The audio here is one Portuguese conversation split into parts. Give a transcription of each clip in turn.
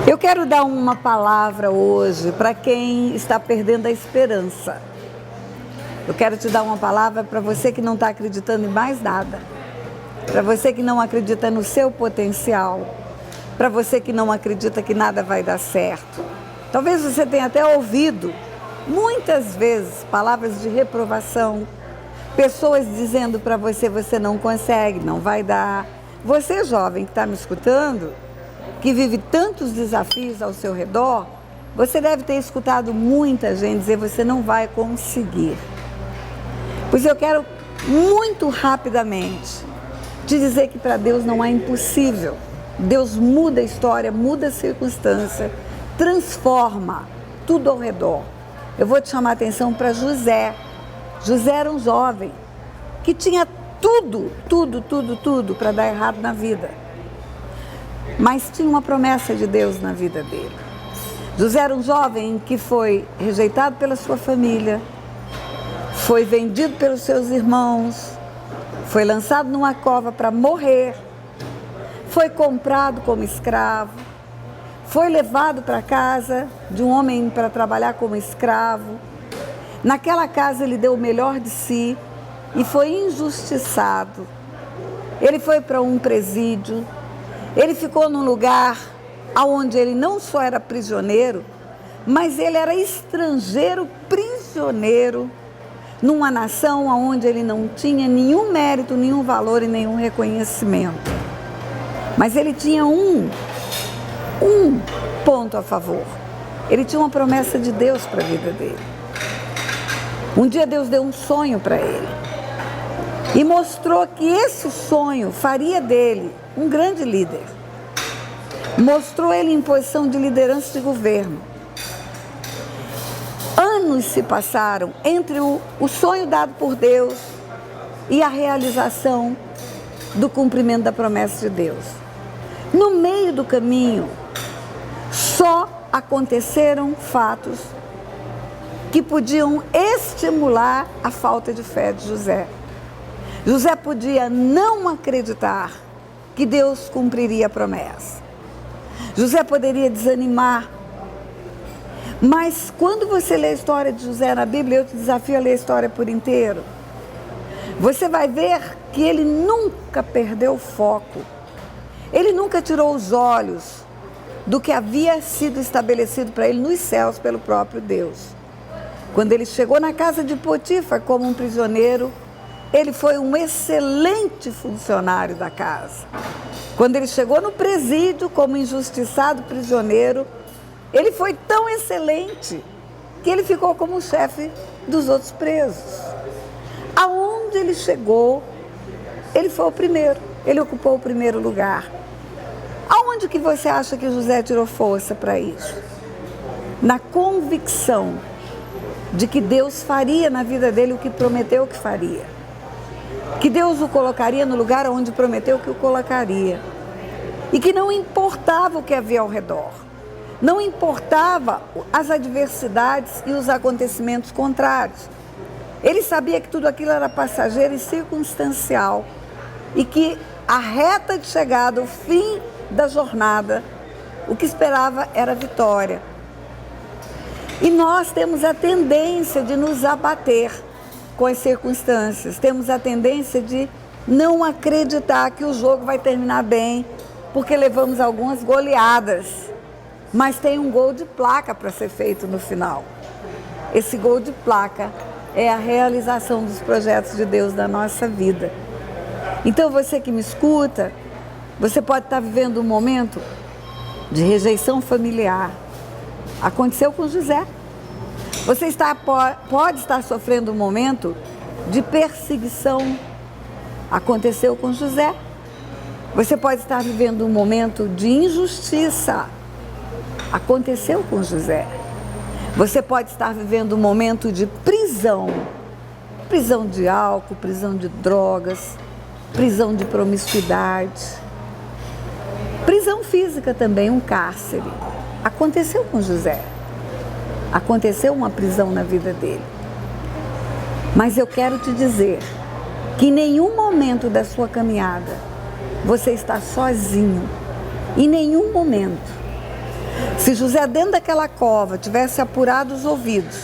Eu quero dar uma palavra hoje para quem está perdendo a esperança. Eu quero te dar uma palavra para você que não está acreditando em mais nada. Para você que não acredita no seu potencial. Para você que não acredita que nada vai dar certo. Talvez você tenha até ouvido muitas vezes palavras de reprovação. Pessoas dizendo para você, você não consegue, não vai dar. Você jovem que está me escutando, que vive tantos desafios ao seu redor, você deve ter escutado muita gente dizer você não vai conseguir. Pois eu quero muito rapidamente te dizer que para Deus não é impossível. Deus muda a história, muda a circunstância, transforma tudo ao redor. Eu vou te chamar a atenção para José. José era um jovem que tinha tudo para dar errado na vida. Mas tinha uma promessa de Deus na vida dele. José era um jovem que foi rejeitado pela sua família, foi vendido pelos seus irmãos, foi lançado numa cova para morrer, foi comprado como escravo, foi levado para a casa de um homem para trabalhar como escravo. Naquela casa ele deu o melhor de si e foi injustiçado. Ele foi para um presídio. Ele ficou num lugar onde ele não só era prisioneiro, mas ele era estrangeiro prisioneiro numa nação onde ele não tinha nenhum mérito, nenhum valor e nenhum reconhecimento. Mas ele tinha um ponto a favor. Ele tinha uma promessa de Deus para a vida dele. Um dia Deus deu um sonho para ele e mostrou que esse sonho faria dele um grande líder. Mostrou ele em posição de liderança de governo. Anos se passaram entre o sonho dado por Deus e a realização do cumprimento da promessa de Deus. No meio do caminho, só aconteceram fatos que podiam estimular a falta de fé de José. José podia não acreditar que Deus cumpriria a promessa. José poderia desanimar. Mas quando você lê a história de José na Bíblia, eu te desafio a ler a história por inteiro. Você vai ver que ele nunca perdeu o foco. Ele nunca tirou os olhos do que havia sido estabelecido para ele nos céus pelo próprio Deus. Quando ele chegou na casa de Potifar como um prisioneiro, ele foi um excelente funcionário da casa. Quando ele chegou no presídio como injustiçado prisioneiro, ele foi tão excelente que ele ficou como chefe dos outros presos. Aonde ele chegou, ele foi o primeiro, ele ocupou o primeiro lugar. Aonde que você acha que José tirou força para isso? Na convicção de que Deus faria na vida dele o que prometeu que faria. Que Deus o colocaria no lugar onde prometeu que o colocaria. E que não importava o que havia ao redor. Não importava as adversidades e os acontecimentos contrários. Ele sabia que tudo aquilo era passageiro e circunstancial. E que a reta de chegada, o fim da jornada, o que esperava era a vitória. E nós temos a tendência de nos abater com as circunstâncias. Temos a tendência de não acreditar que o jogo vai terminar bem, porque levamos algumas goleadas. Mas tem um gol de placa para ser feito no final. Esse gol de placa é a realização dos projetos de Deus na nossa vida. Então você que me escuta, você pode estar vivendo um momento de rejeição familiar. Aconteceu com José. Você pode estar sofrendo um momento de perseguição. Aconteceu com José. Você pode estar vivendo um momento de injustiça. Aconteceu com José. Você pode estar vivendo um momento de prisão. Prisão de álcool, prisão de drogas, prisão de promiscuidade. Prisão física também, um cárcere. Aconteceu com José. Aconteceu uma prisão na vida dele. Mas eu quero te dizer que em nenhum momento da sua caminhada você está sozinho. Em nenhum momento. Se José, dentro daquela cova, tivesse apurado os ouvidos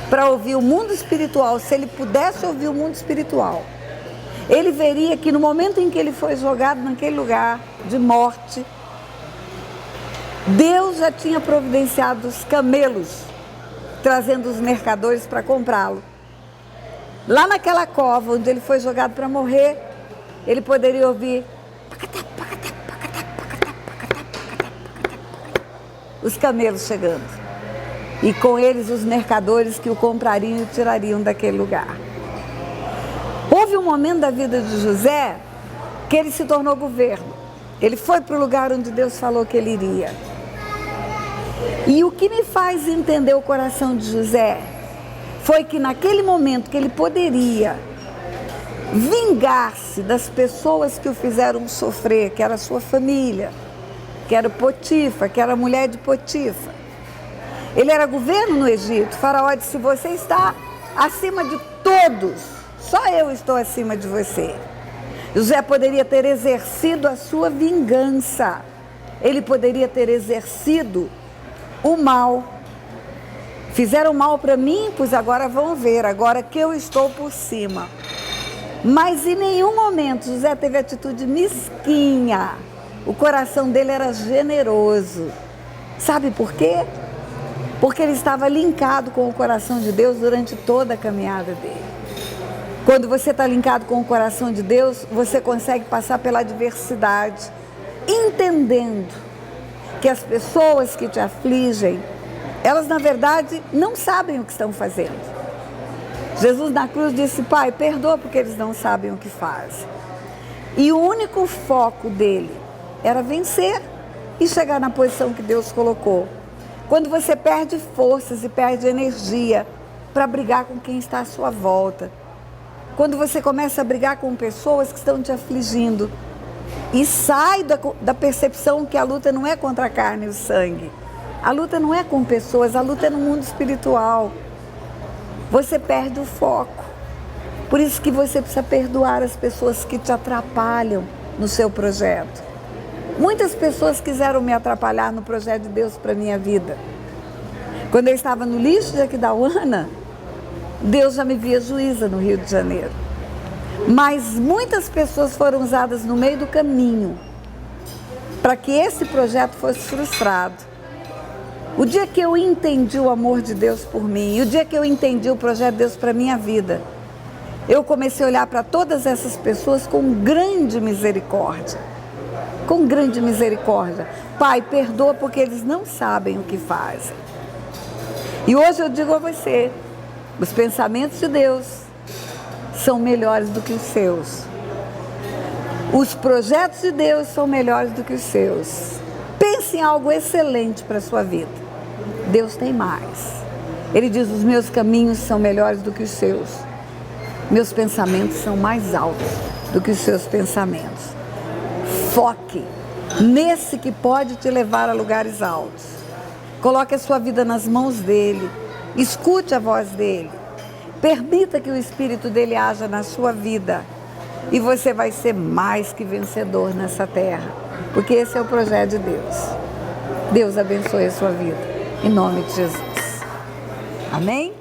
para ouvir o mundo espiritual, se ele pudesse ouvir o mundo espiritual, ele veria que no momento em que ele foi jogado naquele lugar de morte, Deus já tinha providenciado os camelos, trazendo os mercadores para comprá-lo. Lá naquela cova onde ele foi jogado para morrer, ele poderia ouvir os camelos chegando. E com eles os mercadores que o comprariam e o tirariam daquele lugar. Houve um momento da vida de José que ele se tornou governo. Ele foi para o lugar onde Deus falou que ele iria. E o que me faz entender o coração de José foi que naquele momento que ele poderia vingar-se das pessoas que o fizeram sofrer, que era a sua família, que era Potifar, que era a mulher de Potifar. Ele era governo no Egito. Faraó disse: você está acima de todos, só eu estou acima de você. José poderia ter exercido a sua vingança. Ele poderia ter exercido o mal. Fizeram mal para mim, pois agora vão ver, agora que eu estou por cima. Mas em nenhum momento José teve atitude mesquinha. O coração dele era generoso. Sabe por quê? Porque ele estava linkado com o coração de Deus durante toda a caminhada dele. Quando você está linkado com o coração de Deus, você consegue passar pela adversidade, entendendo que as pessoas que te afligem, elas na verdade não sabem o que estão fazendo. Jesus na cruz disse: Pai, perdoa porque eles não sabem o que fazem. E o único foco dele era vencer e chegar na posição que Deus colocou. Quando você perde forças e perde energia para brigar com quem está à sua volta, quando você começa a brigar com pessoas que estão te afligindo e sai da percepção que a luta não é contra a carne e o sangue, a luta não é com pessoas, a luta é no mundo espiritual, você perde o foco. Por isso que você precisa perdoar as pessoas que te atrapalham no seu projeto. Muitas pessoas quiseram me atrapalhar no projeto de Deus para a minha vida. Quando eu estava no lixo de Aquidauana, Deus já me via juíza no Rio de Janeiro. Mas muitas pessoas foram usadas no meio do caminho para que esse projeto fosse frustrado. O dia que eu entendi o amor de Deus por mim, e o dia que eu entendi o projeto de Deus para a minha vida, eu comecei a olhar para todas essas pessoas com grande misericórdia. Com grande misericórdia. Pai, perdoa porque eles não sabem o que fazem. E hoje eu digo a você, os pensamentos de Deus são melhores do que os seus. Os projetos de Deus são melhores do que os seus. Pense em algo excelente para a sua vida. Deus tem mais. Ele diz: os meus caminhos são melhores do que os seus. Meus pensamentos são mais altos do que os seus pensamentos. Foque nesse que pode te levar a lugares altos. Coloque a sua vida nas mãos dele. Escute a voz dele. Permita que o Espírito dele haja na sua vida. E você vai ser mais que vencedor nessa terra. Porque esse é o projeto de Deus. Deus abençoe a sua vida. Em nome de Jesus. Amém?